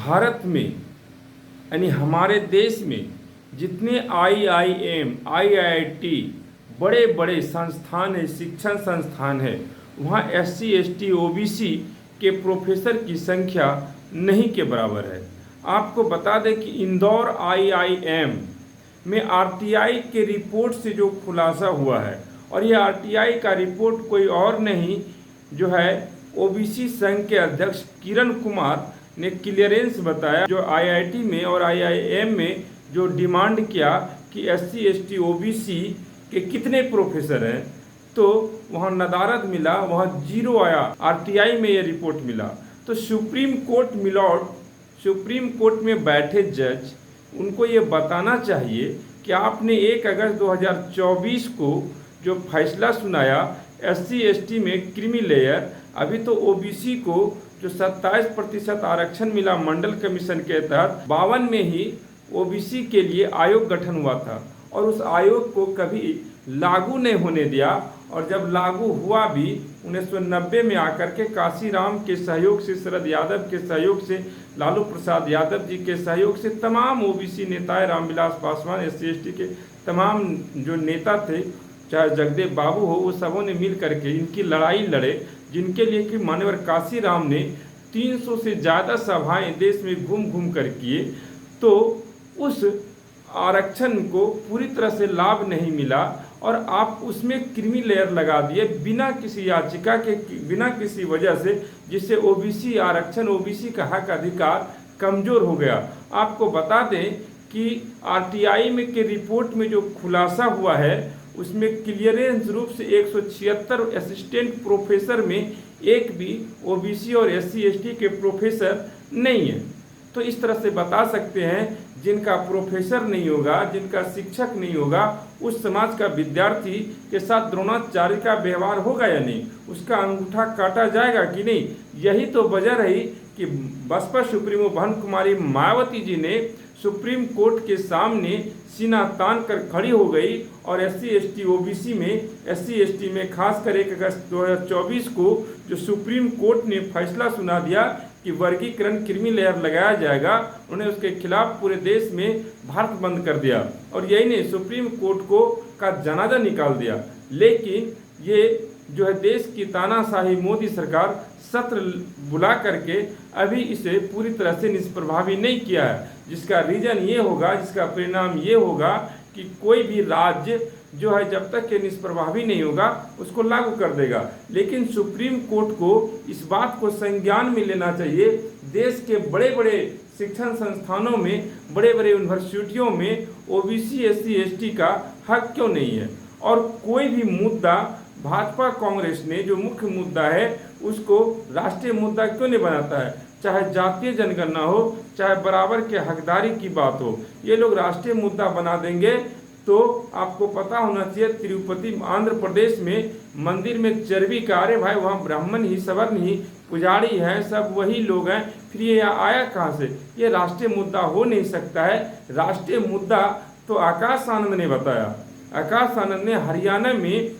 भारत में यानी हमारे देश में जितने IIM, IIT बड़े बड़े संस्थान है, शिक्षण संस्थान है, वहाँ SC ST OBC के प्रोफेसर की संख्या नहीं के बराबर है। आपको बता दें कि इंदौर IIM में RTI के रिपोर्ट से जो खुलासा हुआ है, और ये RTI का रिपोर्ट कोई और नहीं जो है OBC संघ के अध्यक्ष किरण कुमार ने क्लियरेंस बताया, जो IIT में और IIM में जो डिमांड किया कि SC ST OBC के कितने प्रोफेसर हैं, तो वहाँ नदारद मिला, वहाँ जीरो आया। RTI में ये रिपोर्ट मिला। तो सुप्रीम कोर्ट में बैठे जज, उनको ये बताना चाहिए कि आपने 1 अगस्त 2024 को जो फैसला सुनाया SC ST में क्रीमी लेयर, अभी तो OBC को जो 27% आरक्षण मिला मंडल कमीशन के तहत, 52 में ही OBC के लिए आयोग गठन हुआ था और उस आयोग को कभी लागू नहीं होने दिया। और जब लागू हुआ भी 1990 में आकर के काशीराम के सहयोग से, शरद यादव के सहयोग से, लालू प्रसाद यादव जी के सहयोग से तमाम OBC नेताएं, रामविलास पासवान, SC ST के तमाम जो नेता थे, चाहे जगदेव बाबू हो, वो सबों ने मिल करके इनकी लड़ाई लड़े, जिनके लिए कि मान्यवर काशीराम ने 300 से ज़्यादा सभाएं देश में घूम घूम कर किए। तो उस आरक्षण को पूरी तरह से लाभ नहीं मिला और आप उसमें क्रीमी लेयर लगा दिए बिना किसी याचिका के, बिना किसी वजह से, जिससे OBC आरक्षण, OBC का हक अधिकार कमज़ोर हो गया। आपको बता दें कि RTI में के रिपोर्ट में जो खुलासा हुआ है, उसमें क्लियरेंस रूप से 176 असिस्टेंट प्रोफेसर में एक भी OBC और SC ST के प्रोफेसर नहीं है। तो इस तरह से बता सकते हैं, जिनका प्रोफेसर नहीं होगा, जिनका शिक्षक नहीं होगा, उस समाज का विद्यार्थी के साथ द्रोणाचार्य का व्यवहार होगा या नहीं, उसका अंगूठा काटा जाएगा कि नहीं। यही तो वजह रही कि बसपा सुप्रीमो बहन कुमारी मायावती जी ने सुप्रीम कोर्ट के सामने सीना तान कर खड़ी हो गई और SC ST OBC में, SC ST में खासकर 1 अगस्त 2024 को जो सुप्रीम कोर्ट ने फैसला सुना दिया कि वर्गीकरण क्रीमी लेयर लगाया जाएगा, उन्हें उसके खिलाफ पूरे देश में भारत बंद कर दिया। और यही नहीं, सुप्रीम कोर्ट को का जनाजा निकाल दिया। लेकिन ये जो है देश की तानाशाही मोदी सरकार सत्र बुला करके अभी इसे पूरी तरह से निष्प्रभावी नहीं किया है, जिसका रीजन ये होगा, जिसका परिणाम ये होगा कि कोई भी राज्य जो है जब तक के निष्प्रभावी नहीं होगा उसको लागू कर देगा। लेकिन सुप्रीम कोर्ट को इस बात को संज्ञान में लेना चाहिए, देश के बड़े बड़े शिक्षण संस्थानों में, बड़े बड़े यूनिवर्सिटियों में OBC SC ST का हक क्यों नहीं है। और कोई भी मुद्दा भाजपा कांग्रेस ने जो मुख्य मुद्दा है उसको राष्ट्रीय मुद्दा क्यों नहीं बनाता है, चाहे जातीय जनगणना हो, चाहे बराबर के हकदारी की बात हो, ये लोग राष्ट्रीय मुद्दा बना देंगे। तो आपको पता होना चाहिए, तिरुपति आंध्र प्रदेश में मंदिर में चर्बी का, अरे भाई वहाँ ब्राह्मण ही, सवर्ण ही, पुजारी हैं, सब वही लोग हैं, फिर ये आया कहाँ से। ये राष्ट्रीय मुद्दा हो नहीं सकता है। राष्ट्रीय मुद्दा तो आकाश आनंद ने बताया। आकाश आनंद ने हरियाणा में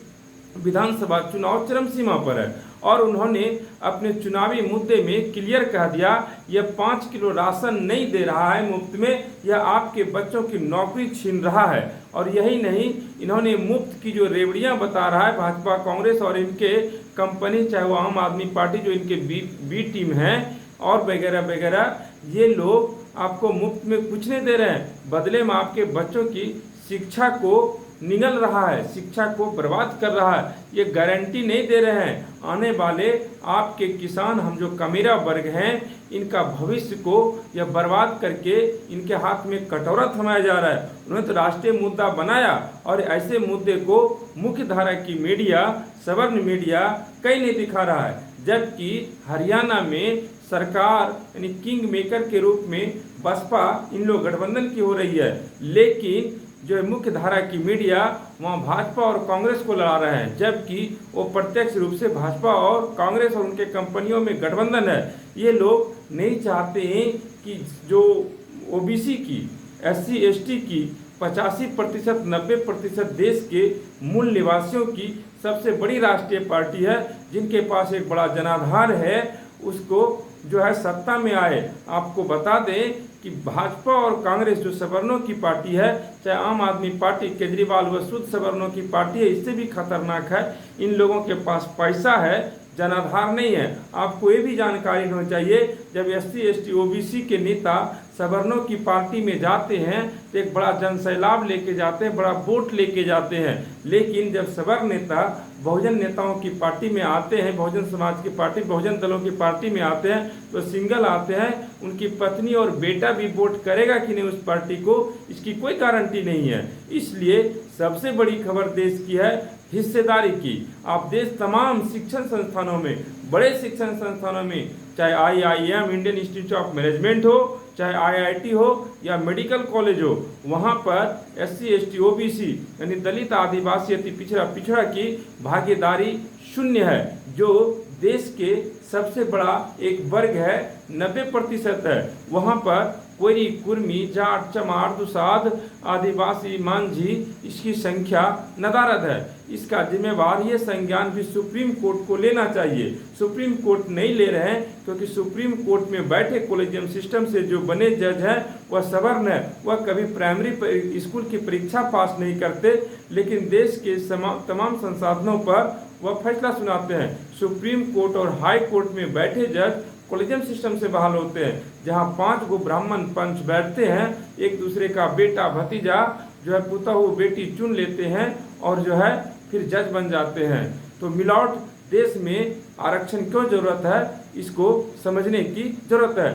विधानसभा चुनाव चरम सीमा पर है और उन्होंने अपने चुनावी मुद्दे में क्लियर कह दिया, यह 5 किलो राशन नहीं दे रहा है मुफ्त में, यह आपके बच्चों की नौकरी छीन रहा है। और यही नहीं, इन्होंने मुफ्त की जो रेवड़ियां बता रहा है भाजपा कांग्रेस और इनके कंपनी, चाहे वो आम आदमी पार्टी जो इनके बी टीम है और वगैरह वगैरह, ये लोग आपको मुफ्त में कुछ नहीं दे रहे हैं, बदले में आपके बच्चों की शिक्षा को निगल रहा है, शिक्षा को बर्बाद कर रहा है। ये गारंटी नहीं दे रहे हैं आने वाले आपके किसान, हम जो कमेरा वर्ग हैं, इनका भविष्य को यह बर्बाद करके इनके हाथ में कटोरा थमाया जा रहा है। उन्होंने तो राष्ट्रीय मुद्दा बनाया और ऐसे मुद्दे को मुख्य धारा की मीडिया, सवर्ण मीडिया कहीं नहीं दिखा रहा है। जबकि हरियाणा में सरकार यानी किंग मेकर के रूप में बसपा इन लोग गठबंधन की हो रही है, लेकिन जो मुख्य धारा की मीडिया वहाँ भाजपा और कांग्रेस को लड़ा रहे हैं, जबकि वो प्रत्यक्ष रूप से भाजपा और कांग्रेस और उनके कंपनियों में गठबंधन है। ये लोग नहीं चाहते हैं कि जो OBC की, SC ST की 85%, 90% देश के मूल निवासियों की सबसे बड़ी राष्ट्रीय पार्टी है, जिनके पास एक बड़ा जनाधार है, उसको जो है सत्ता में आए। आपको बता दें कि भाजपा और कांग्रेस जो सवर्णों की पार्टी है, चाहे आम आदमी पार्टी केजरीवाल व शुद्ध सवर्णों की पार्टी है, इससे भी खतरनाक है। इन लोगों के पास पैसा है, जनाधार नहीं है। आपको ये भी जानकारी होनी चाहिए, जब SC ST OBC के नेता सवर्णों की पार्टी में जाते हैं तो एक बड़ा जनसैलाब लेके जाते हैं, बड़ा वोट लेके जाते हैं। लेकिन जब सवर्ण नेता बहुजन नेताओं की पार्टी में आते हैं, बहुजन समाज की पार्टी, बहुजन दलों की पार्टी में आते हैं, तो सिंगल आते हैं। उनकी पत्नी और बेटा भी वोट करेगा कि नहीं उस पार्टी को, इसकी कोई गारंटी नहीं है। इसलिए सबसे बड़ी खबर देश की है हिस्सेदारी की। आप देश तमाम शिक्षण संस्थानों में, बड़े शिक्षण संस्थानों में, चाहे IIM Indian institute of management हो, चाहे IIT हो या मेडिकल कॉलेज हो, वहाँ पर SC ST OBC यानी दलित आदिवासी अति पिछड़ा की भागीदारी शून्य है, जो देश के सबसे बड़ा एक वर्ग है, 90% है। वहाँ पर कोयरी, कुर्मी, जाट, चमार, दुसाध, आदिवासी, मांझी, इसकी संख्या नदारद है। इसका जिम्मेवार ये संज्ञान भी सुप्रीम कोर्ट को लेना चाहिए। सुप्रीम कोर्ट नहीं ले रहे हैं क्योंकि सुप्रीम कोर्ट में बैठे कॉलेजियम सिस्टम से जो बने जज हैं वह सवर्ण है, वह कभी प्राइमरी स्कूल की परीक्षा पास नहीं करते, लेकिन देश के तमाम संसाधनों पर वह फैसला सुनाते हैं। सुप्रीम कोर्ट और हाई कोर्ट में बैठे जज कॉलेजियम सिस्टम से बहाल होते हैं, जहां 5 गो ब्राह्मण पंच बैठते हैं, एक दूसरे का बेटा भतीजा जो है पुतहु बेटी चुन लेते हैं और जो है फिर जज बन जाते हैं। तो मिलावट देश में आरक्षण क्यों जरूरत है, इसको समझने की जरूरत है।